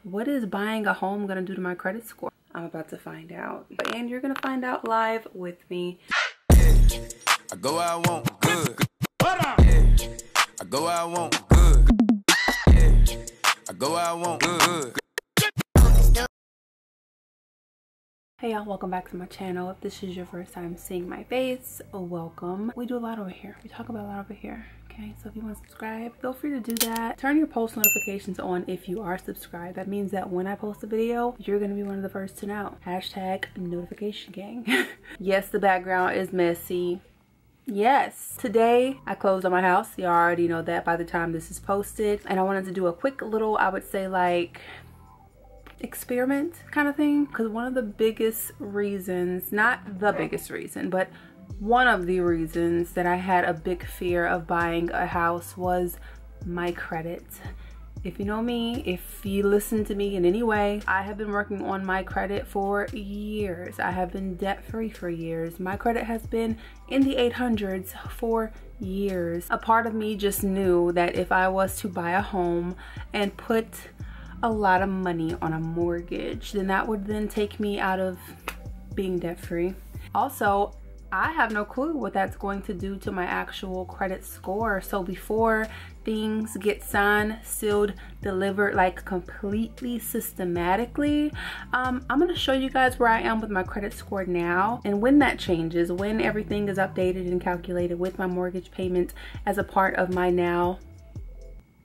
What is buying a home gonna do to my credit score? I'm about to find out, and you're gonna find out live with me. I go where I want, good. I go where I want, good. I go where I want, good. Hey y'all, welcome back to my channel. If this is your first time seeing my face, welcome. We do a lot over here. We talk about a lot over here. Okay, so if you want to subscribe, feel free to do that. Turn your post notifications on if you are subscribed. That means that when I post a video, you're gonna be one of the first to know. Hashtag notification gang. Yes, the background is messy. Yes, today I closed on my house. You already know that by the time this is posted. And I wanted to do a quick little, I would say like, experiment kind of thing, because one of the biggest reasons, not the biggest reason, but one of the reasons that I had a big fear of buying a house was my credit. If you know me, if you listen to me in any way, I have been working on my credit for years. I have been debt-free for years. My credit has been in the 800s for years. A part of me just knew that if I was to buy a home and put a lot of money on a mortgage, then that would then take me out of being debt-free. Also, I have no clue what that's going to do to my actual credit score. So before things get signed, sealed, delivered, like completely systematically, I'm going to show you guys where I am with my credit score now. And when that changes, when everything is updated and calculated with my mortgage payment as a part of my now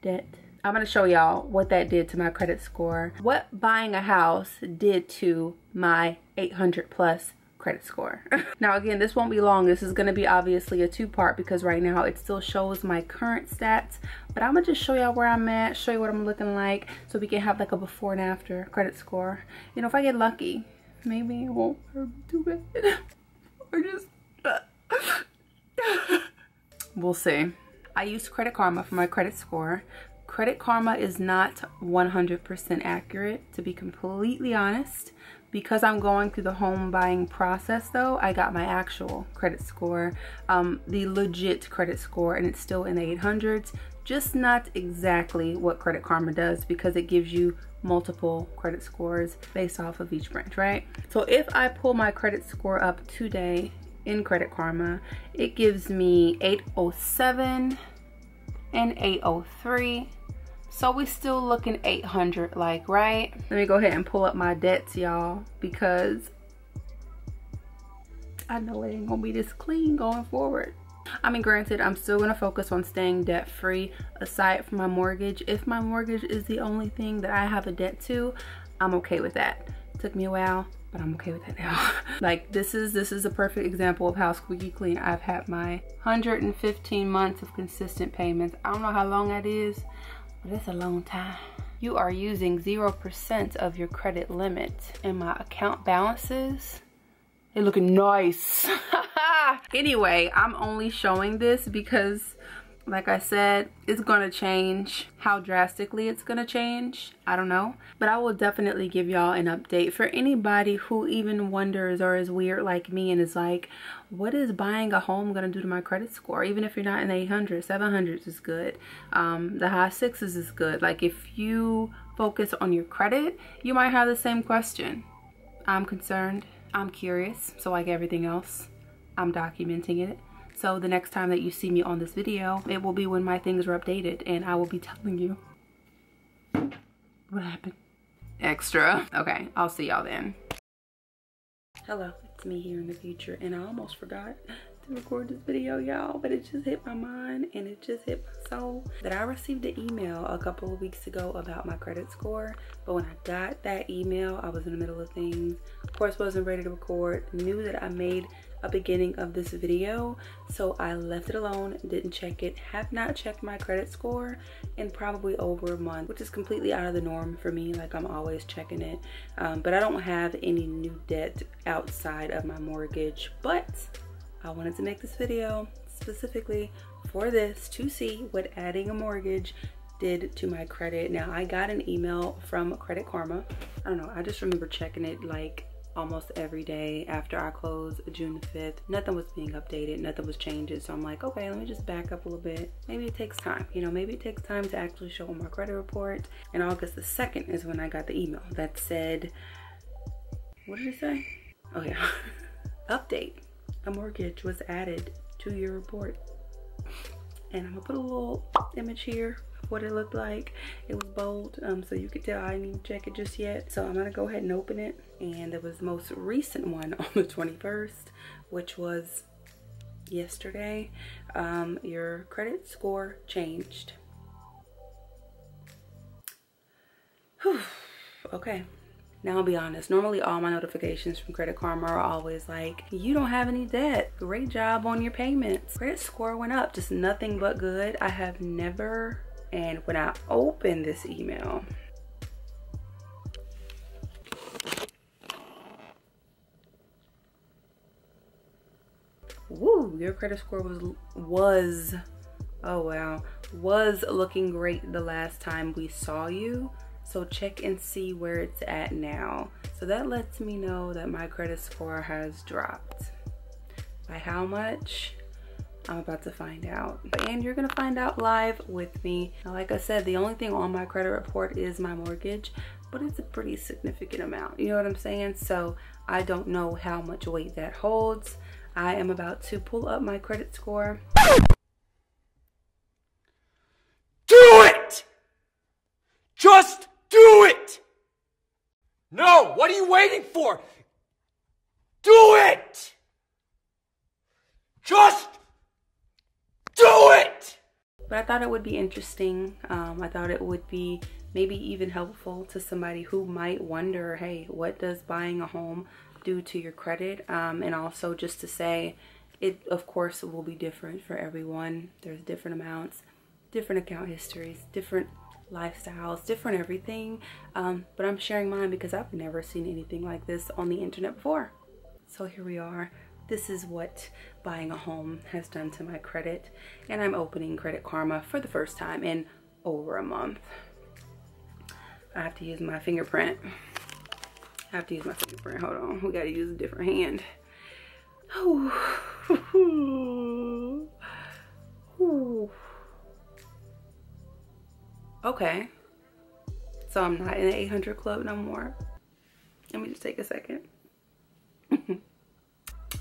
debt, I'm going to show y'all what that did to my credit score, what buying a house did to my 800 plus credit score. Now again, this won't be long. This is going to be obviously a two-part because right now it still shows my current stats, but I'm going to just show y'all where I'm at, show you what I'm looking like, so we can have like a before and after credit score. You know, if I get lucky, maybe it won't hurt too bad. Or just we'll see. I used Credit Karma for my credit score. Credit Karma is not 100% accurate, to be completely honest. Because I'm going through the home buying process though, I got my actual credit score, the legit credit score, and it's still in the 800s. Just not exactly what Credit Karma does, because it gives you multiple credit scores based off of each branch, right? So if I pull my credit score up today in Credit Karma, it gives me 807 and 803. So we still looking 800 like, right? Let me go ahead and pull up my debts, y'all, because I know it ain't gonna be this clean going forward. I mean, granted, I'm still gonna focus on staying debt free aside from my mortgage. If my mortgage is the only thing that I have a debt to, I'm okay with that. Took me a while, but I'm okay with that now. Like this is a perfect example of how squeaky clean I've had my 115 months of consistent payments. I don't know how long that is, but it's a long time. You are using 0% of your credit limit, and my account balances, they're looking nice. Anyway, I'm only showing this because, like I said, it's gonna change. How drastically it's gonna change, I don't know. But I will definitely give y'all an update for anybody who even wonders or is weird like me and is like, what is buying a home gonna do to my credit score? Even if you're not in the 800s, 700s is good. The high 6s is good. Like if you focus on your credit, you might have the same question. I'm concerned, I'm curious, so like everything else, I'm documenting it. So the next time that you see me on this video, it will be when my things are updated and I will be telling you what happened. Extra. Okay, I'll see y'all then. Hello, it's me here in the future, and I almost forgot to record this video, y'all, but it just hit my mind and it just hit my soul that I received an email a couple of weeks ago about my credit score. But when I got that email, I was in the middle of things. Of course, wasn't ready to record, knew that I made a beginning of this video, so I left it alone, didn't check it, have not checked my credit score in probably over a month, which is completely out of the norm for me. Like I'm always checking it, but I don't have any new debt outside of my mortgage. But I wanted to make this video specifically for this, to see what adding a mortgage did to my credit. Now I got an email from Credit Karma. I don't know, I just remember checking it like almost every day after I closed June the 5th. Nothing was being updated, nothing was changing. So I'm like, okay, let me just back up a little bit. Maybe it takes time, you know, maybe it takes time to actually show my credit report. And August the 2nd is when I got the email that said, what did it say? Oh yeah, update. A mortgage was added to your report. And I'm gonna put a little image here of what it looked like. It was bold, so you could tell I didn't even check it just yet. So I'm gonna go ahead and open it. And there was the most recent one on the 21st, which was yesterday. Your credit score changed. Whew. Okay. Now I'll be honest, normally all my notifications from Credit Karma are always like, you don't have any debt. Great job on your payments. Credit score went up, just nothing but good. I have never, and when I opened this email, woo, your credit score was looking great the last time we saw you. So check and see where it's at now. So that lets me know that my credit score has dropped. By how much? I'm about to find out. And you're gonna find out live with me. Now, like I said, the only thing on my credit report is my mortgage, but it's a pretty significant amount. You know what I'm saying? So I don't know how much weight that holds. I am about to pull up my credit score. Do it! Just do it! No, what are you waiting for? Do it! Just do it! But I thought it would be interesting. I thought it would be maybe even helpful to somebody who might wonder, hey, what does buying a home do to your credit? And also just to say, it of course will be different for everyone. There's different amounts, different account histories, different lifestyles, different everything, but I'm sharing mine because I've never seen anything like this on the internet before. So here we are. This is what buying a home has done to my credit, and I'm opening Credit Karma for the first time in over a month. I have to use my fingerprint. Hold on, we gotta use a different hand. Okay, so I'm not in the 800 club no more. Let me just take a second.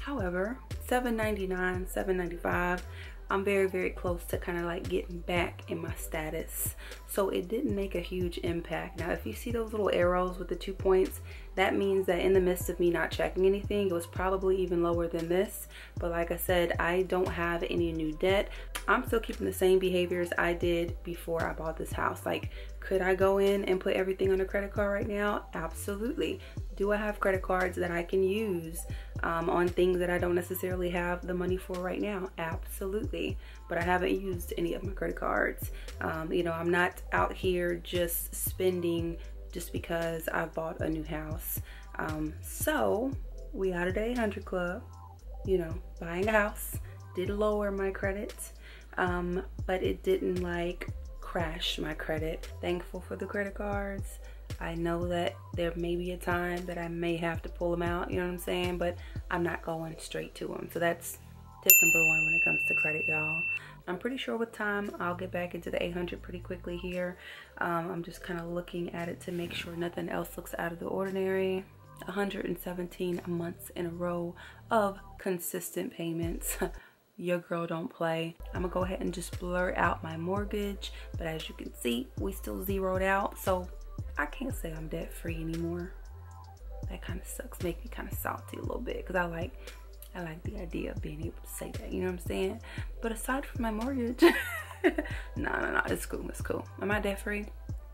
However, $799, $795, I'm very close to kind of like getting back in my status. So it didn't make a huge impact. Now, if you see those little arrows with the 2 points, that means that in the midst of me not checking anything, it was probably even lower than this. But like I said, I don't have any new debt. I'm still keeping the same behaviors I did before I bought this house. Like, could I go in and put everything on a credit card right now? Absolutely. Do I have credit cards that I can use on things that I don't necessarily have the money for right now? Absolutely. But I haven't used any of my credit cards. You know, I'm not out here just spending just because I bought a new house. So we out of the 800 club. You know, buying a house did lower my credit, but it didn't like crash my credit. Thankful for the credit cards. I know that there may be a time that I may have to pull them out, you know what I'm saying? But I'm not going straight to them. So that's tip number one when it comes to credit, y'all. I'm pretty sure with time, I'll get back into the 800 pretty quickly here. I'm just kind of looking at it to make sure nothing else looks out of the ordinary. 117 months in a row of consistent payments. Your girl don't play. I'm gonna go ahead and just blur out my mortgage, but as you can see, we still zeroed out, so I can't say I'm debt free anymore. That kind of sucks. Make me kind of salty a little bit because I like the idea of being able to say that, you know what I'm saying? But aside from my mortgage, no, it's cool. Am I debt free?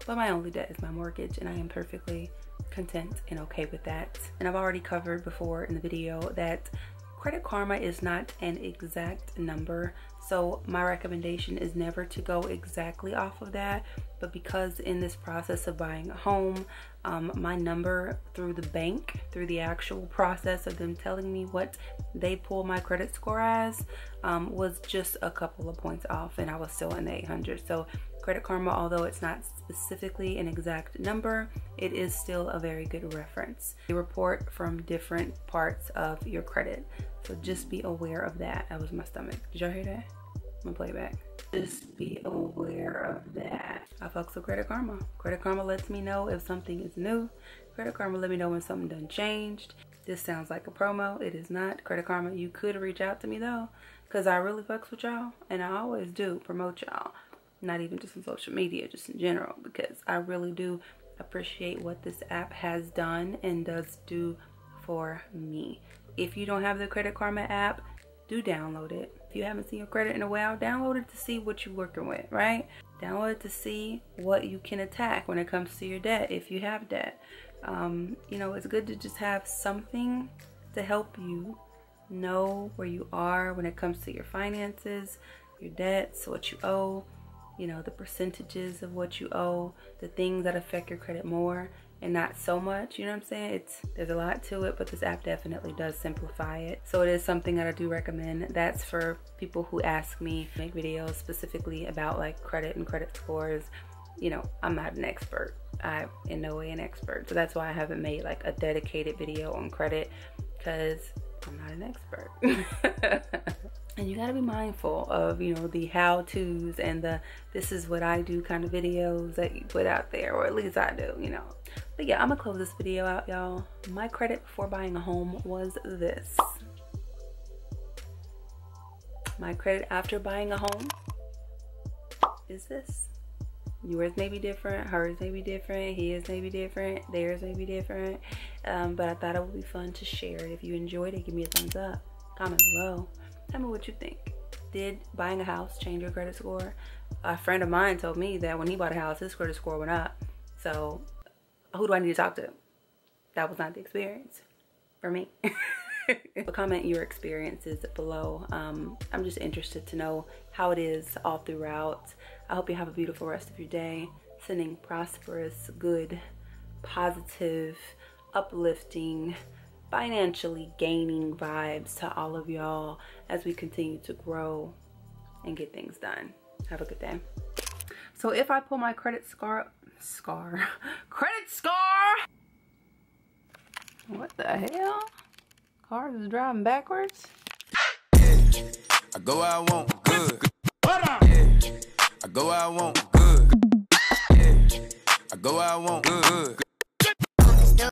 But my only debt is my mortgage, and I am perfectly content and okay with that. And I've already covered before in the video that Credit Karma is not an exact number, so my recommendation is never to go exactly off of that. But because in this process of buying a home, my number through the bank, through the actual process of them telling me what they pull my credit score as, was just a couple of points off, and I was still in the 800. So Credit Karma, although it's not specifically an exact number, it is still a very good reference. They report from different parts of your credit. So just be aware of that. That was my stomach. Did y'all hear that? I'm gonna play it back. Just be aware of that. I fucks with Credit Karma. Credit Karma lets me know if something is new. Credit Karma let me know when something done changed. This sounds like a promo. It is not. Credit Karma, you could reach out to me though, because I really fucks with y'all, and I always do promote y'all. Not even just on social media, just in general, because I really do appreciate what this app has done and does do for me. If you don't have the Credit Karma app, do download it. If you haven't seen your credit in a while, download it to see what you're working with, right? Download it to see what you can attack when it comes to your debt, if you have debt. You know, it's good to just have something to help you know where you are when it comes to your finances, your debts, what you owe, you know, the percentages of what you owe, the things that affect your credit more and not so much, you know what I'm saying? There's a lot to it, but this app definitely does simplify it. So it is something that I do recommend. That's for people who ask me to make videos specifically about like credit and credit scores. You know, I'm not an expert. I'm in no way an expert. So that's why I haven't made like a dedicated video on credit, because I'm not an expert. And you gotta be mindful of, you know, the how-tos and the this is what I do kind of videos that you put out there, or at least I do, you know. But yeah, I'm gonna close this video out, y'all. My credit before buying a home was this. My credit after buying a home is this. Yours may be different, hers may be different, his may be different, theirs may be different. But I thought it would be fun to share it. If you enjoyed it, give me a thumbs up. Comment below. Tell me what you think. Did buying a house change your credit score? A friend of mine told me that when he bought a house, his credit score went up. So who do I need to talk to? That was not the experience for me. But comment your experiences below. I'm just interested to know how it is all throughout. I hope you have a beautiful rest of your day. Sending prosperous, good, positive, uplifting, financially gaining vibes to all of y'all as we continue to grow and get things done. Have a good day. So if I pull my credit score, what the hell? Car is driving backwards. I go where I want good. I go where I want good. I go where I want good.